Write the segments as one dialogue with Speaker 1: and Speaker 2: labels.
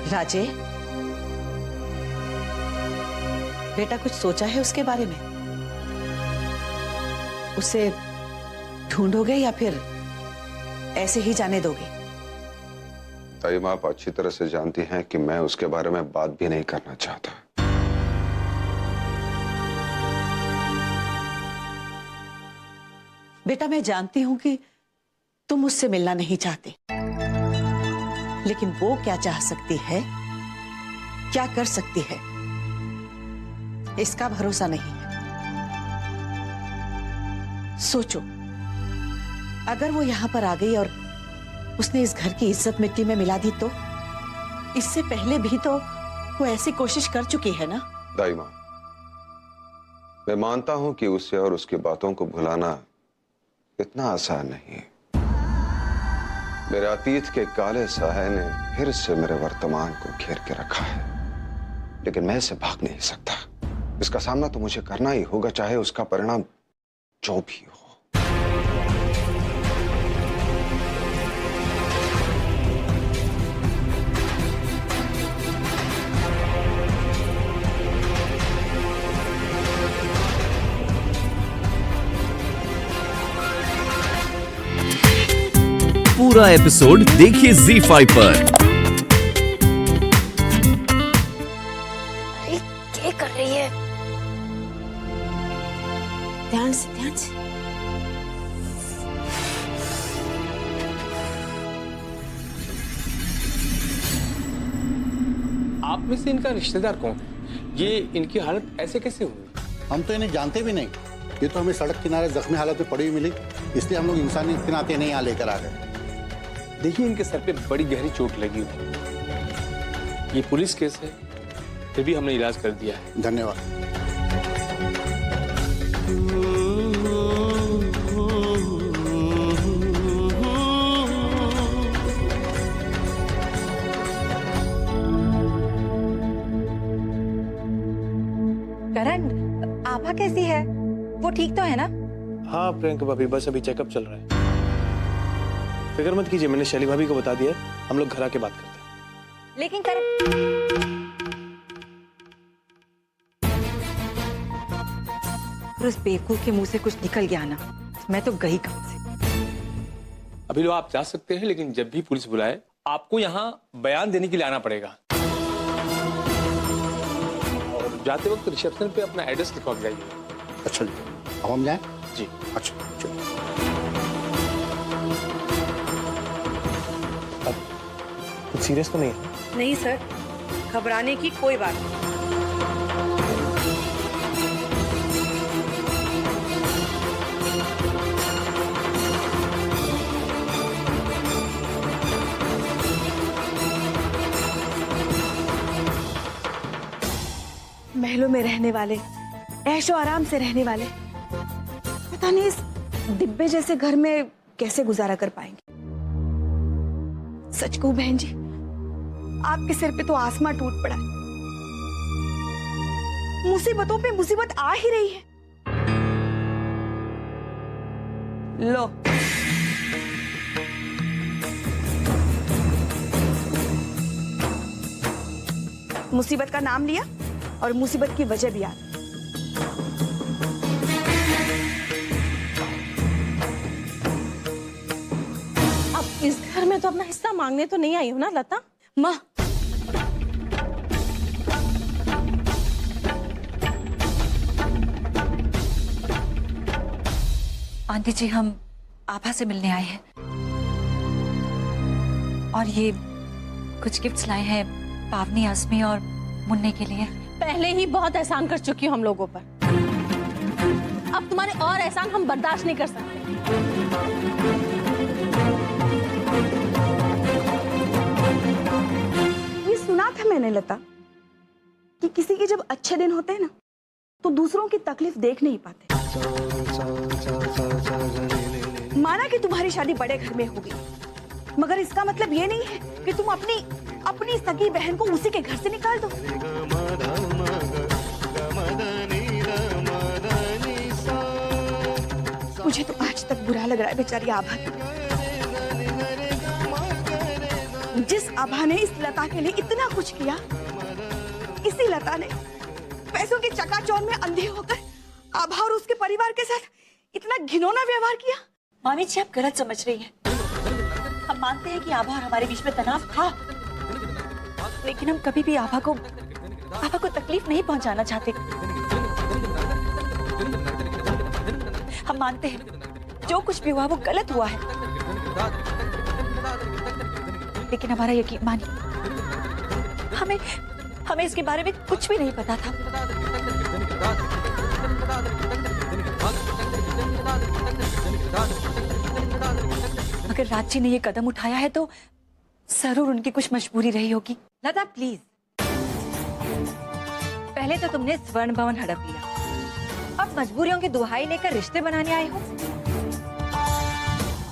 Speaker 1: राजे, बेटा कुछ सोचा है उसके बारे में? उसे ढूंढोगे या फिर ऐसे ही जाने दोगे?
Speaker 2: ताईम, आप अच्छी तरह से जानती हैं कि मैं उसके बारे में बात भी नहीं करना चाहता।
Speaker 1: बेटा मैं जानती हूं कि तुम उससे मिलना नहीं चाहते, लेकिन वो क्या चाह सकती है, क्या कर सकती है, इसका भरोसा नहीं है। सोचो, अगर वो यहां पर आ गई और उसने इस घर की इज्जत मिट्टी में मिला दी तो? इससे पहले भी तो वो ऐसी कोशिश कर चुकी है ना।
Speaker 2: दाइमा, मैं मानता हूं कि उसे और उसकी बातों को भुलाना इतना आसान नहीं है। मेरे अतीत के काले साये ने फिर से मेरे वर्तमान को घेर के रखा है, लेकिन मैं इसे भाग नहीं सकता। इसका सामना तो मुझे करना ही होगा, चाहे उसका परिणाम जो भी हो।
Speaker 3: पूरा एपिसोड देखिए ZEE5 पर।
Speaker 4: अरे क्या कर रही है? ध्यान से, ध्यान से।
Speaker 5: आप में से इनका रिश्तेदार कौन है? ये इनकी हालत ऐसे कैसे हुई?
Speaker 6: हम तो इन्हें जानते भी नहीं। ये तो हमें सड़क किनारे जख्मी हालत में पड़ी हुई मिली, इसलिए हम लोग इंसानियत के नाते इन्हें यहाँ लेकर आ गए।
Speaker 5: देखिए, इनके सर पे बड़ी गहरी चोट लगी हुई। ये पुलिस केस है, फिर भी हमने इलाज कर दिया है।
Speaker 6: धन्यवाद।
Speaker 7: करण, आभा कैसी है? वो ठीक तो है ना?
Speaker 5: हाँ प्रियंका भाभी, बस अभी चेकअप चल रहा है। फिक्र मत कीजिए, मैंने शैली भाभी को बता दिया, हम लोग घर आके बात करते हैं।
Speaker 7: लेकिन करण, उस बेवकूफ के मुंह से कुछ निकल गया ना, मैं तो गई काम से।
Speaker 5: अभी लोग आप जा सकते हैं, लेकिन जब भी पुलिस बुलाए आपको यहाँ बयान देने के लिए आना पड़ेगा। और जाते वक्त रिसेप्शन पे अपना एड्रेस लिखवा के जाइए।
Speaker 6: अच्छा जी, अब हम जाएं?
Speaker 5: जी।
Speaker 6: अच्छा चलो।
Speaker 5: कुछ सीरियस तो नहीं है?
Speaker 7: नहीं सर, घबराने की कोई बात नहीं। महलों में रहने वाले, ऐशो आराम से रहने वाले, पता नहीं इस डिब्बे जैसे घर में कैसे गुजारा कर पाएंगे। सच कहूं बहन जी, आपके सिर पे तो आसमां टूट पड़ा है। मुसीबतों पे मुसीबत आ ही रही है। लो, मुसीबत का नाम लिया और मुसीबत की वजह भी आ गई।
Speaker 4: अब इस घर में तो अपना हिस्सा मांगने तो नहीं आई हो ना लता?
Speaker 7: माँ,
Speaker 8: आंटी जी, हम आभा से मिलने आए हैं और ये कुछ गिफ्ट्स लाए हैं पावनी, आसमी और मुन्ने के लिए।
Speaker 4: पहले ही बहुत एहसान कर चुकी हूँ हम लोगों पर, अब तुम्हारे और एहसान हम बर्दाश्त नहीं कर सकते।
Speaker 7: ये सुना था मैंने लता कि किसी के जब अच्छे दिन होते हैं ना, तो दूसरों की तकलीफ देख नहीं पाते। माना कि तुम्हारी शादी बड़े घर में होगी, मगर इसका मतलब ये नहीं है कि तुम अपनी सगी बहन को उसी के घर से निकाल दो। मुझे तो आज तक बुरा लग रहा है बेचारी आभा की। जिस आभा ने इस लता के लिए इतना कुछ किया, इसी लता ने पैसों के चकाचौंध में अंधे होकर आभा और उसके परिवार के साथ इतना घिनौना व्यवहार किया।
Speaker 8: मामी जी, आप गलत समझ रही हैं। हम मानते हैं कि आभा और हमारे बीच में तनाव था, लेकिन हम कभी भी आभा को तकलीफ नहीं पहुंचाना चाहते। हम मानते हैं जो कुछ भी हुआ वो गलत हुआ है, लेकिन हमारा यकीन मानिए, हमें इसके बारे में कुछ भी नहीं पता था। अगर राजी ने ये कदम उठाया है तो जरूर उनकी कुछ मजबूरी रही होगी। लता प्लीज, पहले तो तुमने स्वर्ण भवन हड़प लिया, अब मजबूरियों की दुहाई लेकर रिश्ते बनाने आए हो।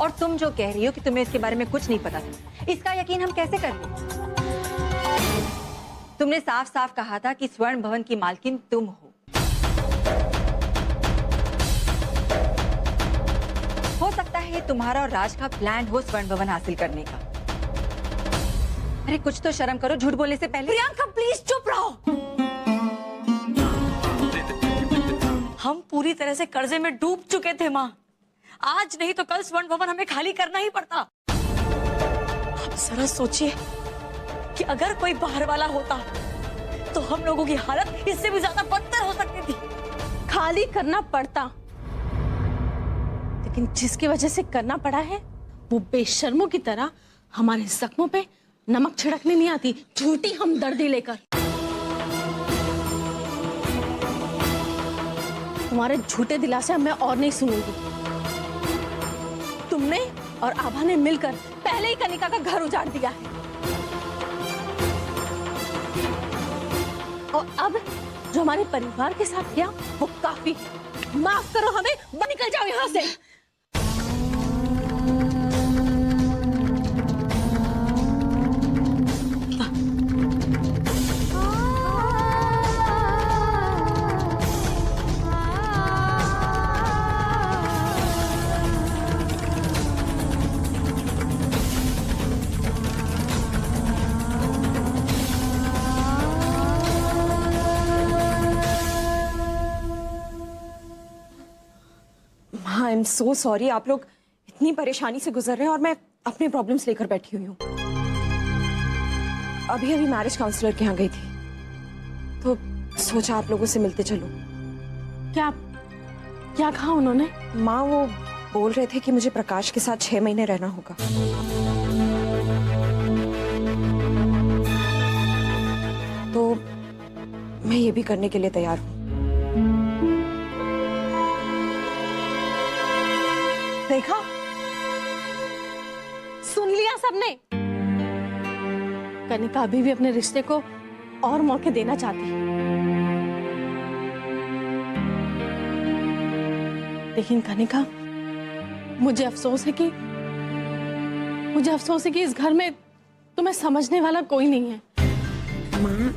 Speaker 8: और तुम जो कह रही हो कि तुम्हें इसके बारे में कुछ नहीं पता था, इसका यकीन हम कैसे कर लें? तुमने साफ साफ कहा था कि स्वर्ण भवन की मालकिन तुम हो। सकता है तुम्हारा और राज का प्लान हो स्वर्ण भवन हासिल करने का। अरे कुछ तो शर्म करो, झूठ बोलने से पहले।
Speaker 7: प्रियंका प्लीज चुप रहो।
Speaker 8: हम पूरी तरह से कर्जे में डूब चुके थे माँ। आज नहीं तो कल स्वर्ण भवन हमें खाली करना ही पड़ता। आप जरा सोचिए कि अगर कोई बाहर वाला होता तो हम लोगों की हालत इससे भी ज्यादा बदतर हो सकती थी।
Speaker 4: खाली करना पड़ता, लेकिन जिसकी वजह से करना पड़ा है वो बेशर्मों की तरह हमारे जख्मों पे नमक छिड़कने नहीं आती, झूठी हमदर्दी लेकर। तुम्हारे झूठे दिलासे मैं और नहीं सुनूंगी। तुमने और आभा ने मिलकर पहले ही कनिका का घर उजाड़ दिया है, और अब जो हमारे परिवार के साथ किया वो काफी है। माफ करो हमें, निकल जाओ यहाँ से।
Speaker 9: आई एम सो सॉरी, आप लोग इतनी परेशानी से गुजर रहे हैं और मैं अपने प्रॉब्लम्स लेकर बैठी हुई हूँ। अभी मैरिज काउंसलर के यहाँ गई थी तो सोचा आप लोगों से मिलते चलूं।
Speaker 4: क्या कहा उन्होंने?
Speaker 9: माँ वो बोल रहे थे कि मुझे प्रकाश के साथ 6 महीने रहना होगा। तो मैं ये भी करने के लिए तैयार हूँ।
Speaker 4: देखा, सुन लिया सबने। कनिका अभी भी अपने रिश्ते को और मौके देना चाहती है, लेकिन कनिका मुझे अफसोस है कि इस घर में तुम्हें समझने वाला कोई नहीं है।
Speaker 9: माँ,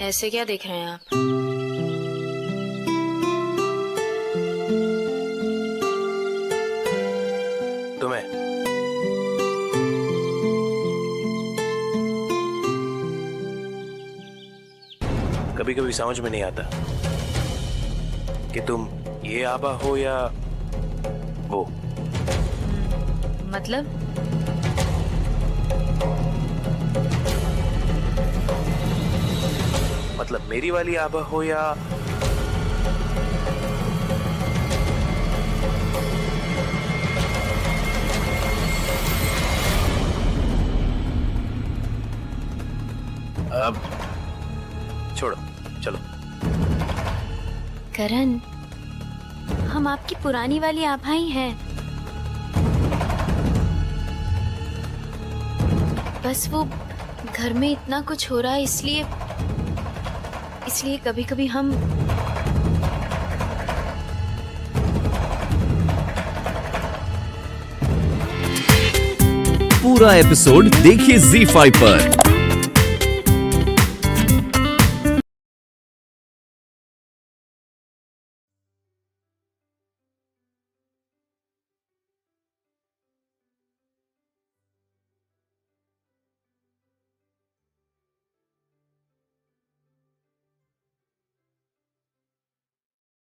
Speaker 10: ऐसे क्या देख रहे हैं आप?
Speaker 5: तुम्हें कभी कभी समझ में नहीं आता कि तुम ये आभा हो या वो। मतलब मेरी वाली आभा हो या अब छोड़ो, चलो।
Speaker 10: करण, हम आपकी पुरानी वाली आभा ही हैं। बस वो घर में इतना कुछ हो रहा है, इसलिए कभी कभी हम
Speaker 3: पूरा एपिसोड देखिए ZEE5 पर।